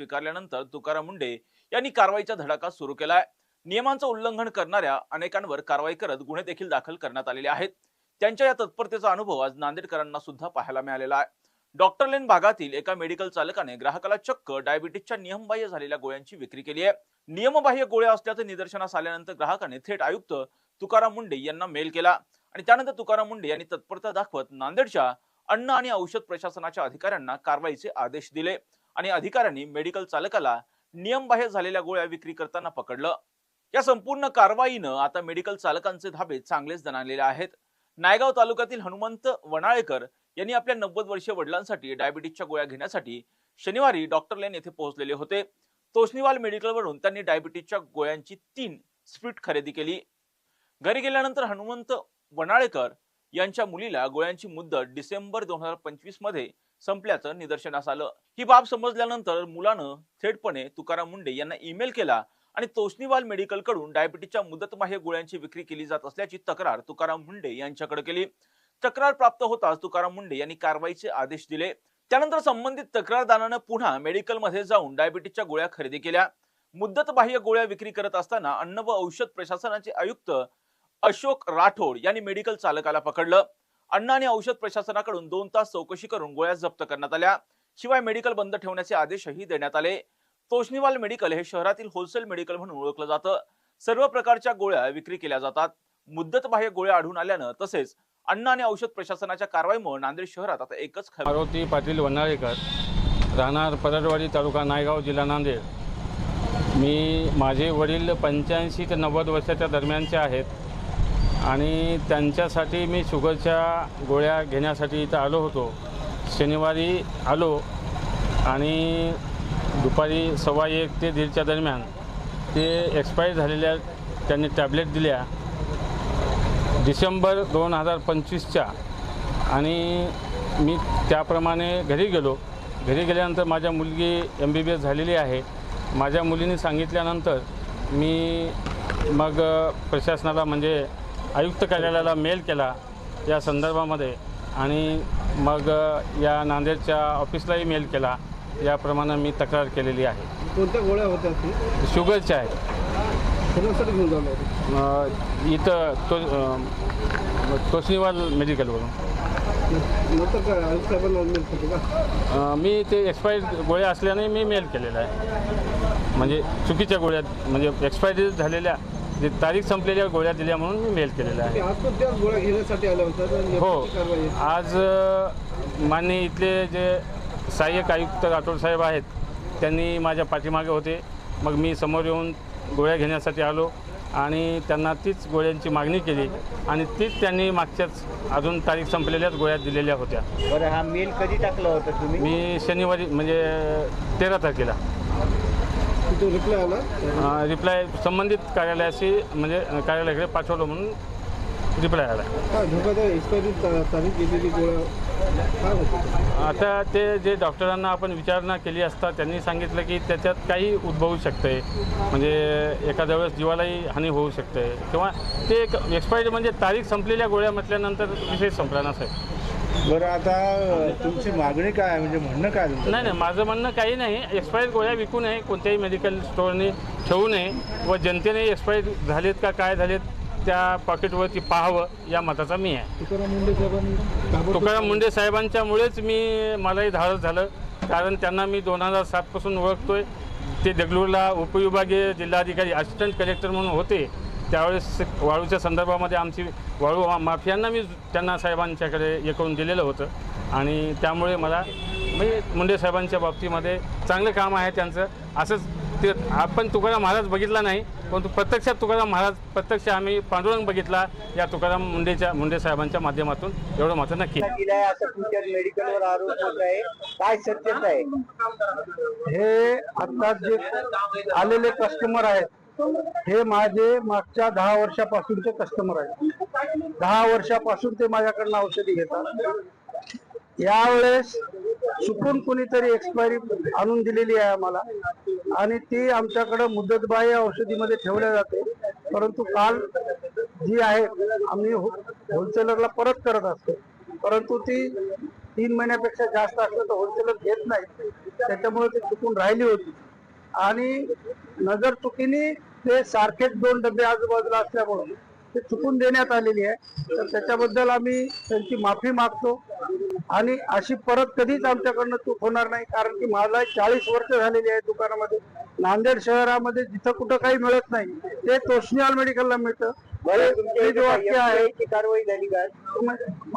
स्वीकारल्यानंतर तुकाराम मुंढे यांनी कारवाईचा धडाका सुरू केलाय। नियमांचं उल्लंघन करणाऱ्या अनेकांवर कारवाई करत गुन्हे देखील दाखल करण्यात आलेले आहेत। त्यांच्या या तत्परतेचा अनुभव आज नांदेडकरांना सुद्धा पाहायला मिळालेला आहे। डॉक्टर लेन भागातील एका मेडिकल चालकाने ग्राहकाला चक्क डायबिटीसच्या नियमबाह्य झालेल्या गोळ्यांची विक्री केली आहे। नियमबाह्य गोळ्या असल्याचं निदर्शनास आल्यानंतर ग्राहकाने थेट आयुक्त तुकाराम मुंढे यांना मेल केला आणि त्यानंतर तुकाराम मुंढे यांनी तत्परता दाखवत नांदेडच्या अन्न आणि औषध प्रशासनाच्या अधिकाऱ्यांना कारवाईचे आदेश दिले आणि अधिकाऱ्यांनी मेडिकल चालकाला नियमबाह्य झालेल्या गोळ्या विक्री करताना पकडलं। या संपूर्ण कारवाईनं आता मेडिकल चालकांचे धाबे चांगलेच दणाणलेले आहेत। नायगाव तालुक्यातील हनुमंत वनाळेकर यांनी आपल्या 90 वर्षीय वडिलांसाठी डायबिटीसच्या गोळ्या घेण्यासाठी शनिवारी डॉक्टर लेन येथे पोहोचलेले होते। तोष्णीवाल मेडिकलवरून त्यांनी डायबिटीसच्या गोळ्यांची 3 स्प्रिट खरेदी केली। घरी गेल्यानंतर हनुमंत वनाळेकर यांच्या मुलीला गोळ्यांची मुदत डिसेंबर 2025 मध्ये संपल्याचं निदर्शनास आलं। ही बाब समजल्यानंतर मुलानं थेटपणे तुकाराम मुंढे यांना ईमेल केला आणि तोष्णीवाल मेडिकल कडून डायबिटीसच्या मुदतबाह्य गोळ्यांची विक्री केली जात असल्याची तक्रार तुकाराम मुंढे यांच्याकडे केली। तक्रार प्राप्त होताच तुकाराम मुंढे यांनी कारवाईचे आदेश दिले। त्यानंतर संबंधित तक्रारदारानं पुन्हा मेडिकलमध्ये जाऊन डायबिटीसच्या गोळ्या खरेदी केल्या। मुदतबाह्य गोळ्या विक्री करत असताना अन्न व औषध प्रशासनाचे आयुक्त अशोक राठोड यांनी मेडिकल चालकाला पकडलं। अन्न आणि औषध प्रशासनाकडून 2 तास चौकशी करून गोळ्या जप्त करण्यात आल्या। शिवाय मेडिकल बंद ठेवण्याचे आदेशही देण्यात आले। तोष्णीवाल मेडिकल हे शहरातील होलसेल मेडिकल म्हणून ओळखलं जातं। सर्व प्रकारच्या गोळ्या विक्री केल्या जातात। मुदतबाह्य गोळ्या आढळून आल्यानं तसेच अन्न आणि औषध प्रशासनाच्या कारवाईमुळे नांदेड शहरात आता एकच मारुती पाटील वनाळेकर, राहणार परडवाडी, तालुका नायगाव, जिल्हा नांदेड। माझे वडील 85 ते 90 वर्षाच्या दरम्यानचे आहेत आणि त्यांच्यासाठी मी शुगरच्या गोळ्या घेण्यासाठी इथं आलो होतो। शनिवारी आलो आणि दुपारी 1:15 ते 1:30च्या दरम्यान ते एक्सपायर झालेल्या त्यांनी टॅबलेट दिल्या डिसेंबर 2025च्या आणि मी त्याप्रमाणे घरी गेलो। घरी गेल्यानंतर माझ्या मुलगी MBBS झालेली आहे। माझ्या मुलीने सांगितल्यानंतर मी मग प्रशासनाला म्हणजे आयुक्त कार्यालयाला मेल केला या संदर्भामध्ये आणि मग या नांदेडच्या ऑफिसलाही मेल केला। याप्रमाणे मी तक्रार केलेली आहे। कोणत्या गोळ्या होत्या ती? शुगरच्या आहेत। कोणासाठी घेऊन जाणार? इथं तोष्णीवाल मेडिकलवरून। नंतर काय आयुक्त साहेबांना मेल केला का? मी ते एक्सपायर्ड गोळ्या असल्याने मी मेल केलेला आहे। म्हणजे चुकीच्या गोळ्या म्हणजे एक्सपायरी झालेल्या जे तारीख संपलेल्या गोळ्या दिल्या म्हणून मी मेल केलेला आहे। आज पण त्या गोळ्या घेण्यासाठी आल्या होत्या? हो, आज माननीय इथले जे सहाय्यक आयुक्त राठोड साहेब आहेत त्यांनी माझ्या पाठीमागे होते। मग मी समोर येऊन गोळ्या घेण्यासाठी आलो आणि त्यांना तीच गोळ्यांची मागणी केली आणि तीच त्यांनी मागच्याच अजून तारीख संपलेल्याच गोळ्या दिलेल्या होत्या। बरं, हा मेल कधी टाकला होता तुम्ही? मी शनिवारी म्हणजे 13 तारखेला। रिप्लाय आला? रिप्लाय संबंधित कार्यालयाशी म्हणजे कार्यालयाकडे पाठवलं म्हणून रिप्लाय आला। एक्सपायरी तारीख गेलेली गोळ्या काय होतं? आता ते जे डॉक्टरांना आपण विचारणा केली असता त्यांनी सांगितलं की त्याच्यात काही उद्भवू शकते, म्हणजे एखाद्या वेळेस जीवालाही हानी होऊ शकते किंवा ते एक एक्सपायरी म्हणजे तारीख संपलेल्या गोळ्या म्हटल्यानंतर विषय संपला नसेल। बरं, आता तुमची मागणी काय म्हणजे म्हणणं काय? नाही, माझं म्हणणं काही नाही। एक्सपायर गोळ्या विकू नये, कोणत्याही मेडिकल स्टोअरने ठेवू नये व जनतेने एक्सपायर झालेत का काय झालेत त्या पॉकेटवरती पाहावं या मताचा मी आहे। तुकाराम मुंढे साहेबांच्यामुळेच मलाही धाडस झालं, कारण त्यांना मी 2007 पासून ओळखतोय। ते देगलूरला उपविभागीय जिल्हाधिकारी असिस्टंट कलेक्टर म्हणून होते। त्यावेळेस वाळूच्या संदर्भामध्ये आमची वाळू माफियांना मी त्यांना साहेबांच्याकडे हे करून दिलेलं होतं आणि त्यामुळे मला म्हणजे मुंढे साहेबांच्या बाबतीमध्ये चांगलं काम आहे त्यांचं। असंच ते आपण तुकाराम महाराज बघितला नाही, परंतु प्रत्यक्षात तुकाराम महाराज प्रत्यक्ष आम्ही पांडुरंग बघितला या तुकाराम मुंढे साहेबांच्या माध्यमातून, एवढं मात्र नक्की। मेडिकलवर आरोप होत आहे, काय सत्यता आहे? हे आता जे आलेले कस्टमर आहेत हे माझे मागच्या 10 वर्षापासूनचे कस्टमर आहेत। 10 वर्षापासून ते माझ्याकडनं औषधी घेतात। यावेळेस चुकून कोणीतरी एक्सपायरी आणून दिलेली आहे आम्हाला आणि ती आमच्याकडे मुदतबाह्य औषधीमध्ये ठेवल्या जाते। परंतु काल जी आहे आम्ही होलसेलरला परत करत असतो, परंतु ती 3 महिन्यापेक्षा जास्त असलं तर होलसेलर घेत नाही। त्याच्यामुळे ते चुकून राहिली होती आणि नजर चुकीने ते सारखेच 2 डबे आजूबाजूला असल्यामुळे ते चुकून देण्यात आलेली आहे. तर त्याच्याबद्दल आम्ही त्यांची माफी मागतो आणि अशी परत कधीच आमच्याकडनं चूक होणार नाही, कारण की मला 40 वर्ष झालेली आहे दुकानामध्ये. नांदेड शहरामध्ये जिथं कुठं काही मिळत नाही ते तोष्णीवाल मेडिकलला मिळतं. बरं, तुमच्या हे इथे जे वाक्य आहे FBI ची कारवाई झाली का?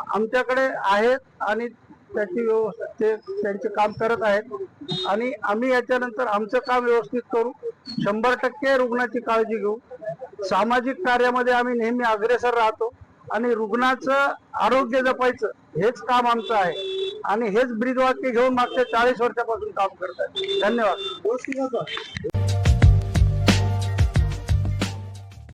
आमच्याकडे आहेत आणि त्याची व्यवस्था ते त्यांचे काम करत आहेत आणि आम्ही याच्यानंतर आमचं काम व्यवस्थित करू. 100% रुग्णाची काळजी घेऊ. सामाजिक कार्यामध्ये आम्ही नेहमी अग्रेसर राहतो आणि रुग्णाचं आरोग्य जपायचं हेच काम आमचं आहे आणि हेच ब्रीदवाक्य घेऊन मागच्या 40 वर्षापासून काम करत आहे. धन्यवाद.